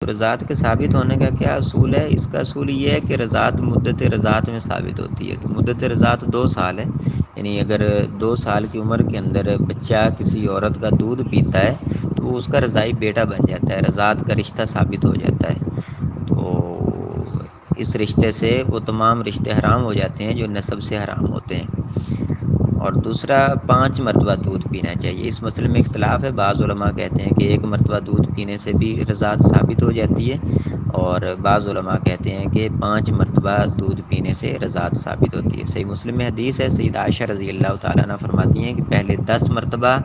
رضاعت کے ثابت ہونے کا کیا اصول ہے؟ اس کا اصول یہ ہے کہ رضاعت مدت رضاعت میں ثابت ہوتی ہے۔ تو مدت رضاعت 2 سال ہے، یعنی اگر 2 سال کی عمر کے اندر بچہ کسی عورت کا دودھ پیتا ہے تو وہ اس کا رضاعی بیٹا بن جاتا ہے، رضاعت کا رشتہ ثابت ہو جاتا ہے۔ تو اس رشتے سے وہ تمام رشتے حرام ہو جاتے ہیں جو نسب سے حرام ہوتے ہیں۔ اور دوسرا، 5 مرتبہ دودھ پینا چاہیے۔ اس مسئلے میں اختلاف ہے، بعض علماء کہتے ہیں کہ 1 مرتبہ دودھ پینے سے بھی رضاعت ثابت ہو جاتی ہے، اور بعض علماء کہتے ہیں کہ 5 مرتبہ دودھ پینے سے رضاعت ثابت ہوتی ہے۔ صحیح مسلم میں حدیث ہے، سیدہ عائشہ رضی اللہ تعالیٰ عنہ فرماتی ہیں کہ پہلے 10 مرتبہ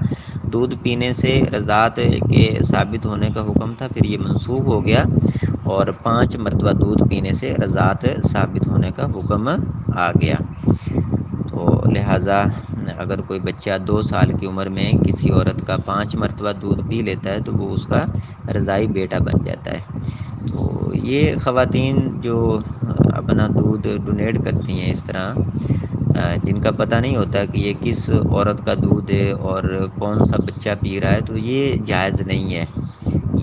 دودھ پینے سے رضاعت کے ثابت ہونے کا حکم تھا، پھر یہ منسوخ ہو گیا اور 5 مرتبہ دودھ پینے سے رضاعت ثابت ہونے کا حکم آ گیا۔ تو لہٰذا اگر کوئی بچہ 2 سال کی عمر میں کسی عورت کا 5 مرتبہ دودھ پی لیتا ہے تو وہ اس کا رضاعی بیٹا بن جاتا ہے۔ تو یہ خواتین جو اپنا دودھ ڈونیٹ کرتی ہیں اس طرح، جن کا پتہ نہیں ہوتا کہ یہ کس عورت کا دودھ ہے اور کون سا بچہ پی رہا ہے، تو یہ جائز نہیں ہے۔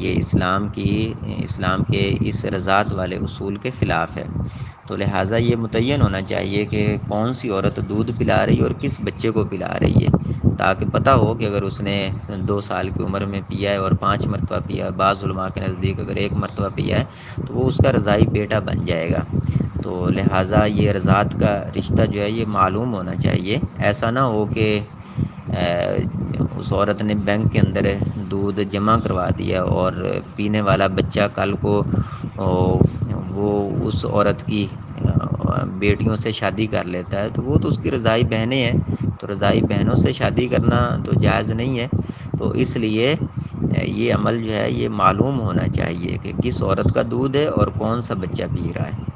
یہ اسلام کے اس رضاعت والے اصول کے خلاف ہے۔ تو لہٰذا یہ متعین ہونا چاہیے کہ کون سی عورت دودھ پلا رہی ہے اور کس بچے کو پلا رہی ہے، تاکہ پتہ ہو کہ اگر اس نے 2 سال کی عمر میں پیا ہے اور 5 مرتبہ پیا ہے، بعض علماء کے نزدیک اگر 1 مرتبہ پیا ہے تو وہ اس کا رضاعی بیٹا بن جائے گا۔ تو لہٰذا یہ رضاعت کا رشتہ جو ہے یہ معلوم ہونا چاہیے، ایسا نہ ہو کہ اس عورت نے بینک کے اندر دودھ جمع کروا دیا اور پینے والا بچہ کل کو وہ اس عورت کی بیٹیوں سے شادی کر لیتا ہے، تو وہ تو اس کی رضاعی بہنیں ہیں، تو رضاعی بہنوں سے شادی کرنا تو جائز نہیں ہے۔ تو اس لیے یہ عمل جو ہے یہ معلوم ہونا چاہیے کہ کس عورت کا دودھ ہے اور کون سا بچہ پی رہا ہے۔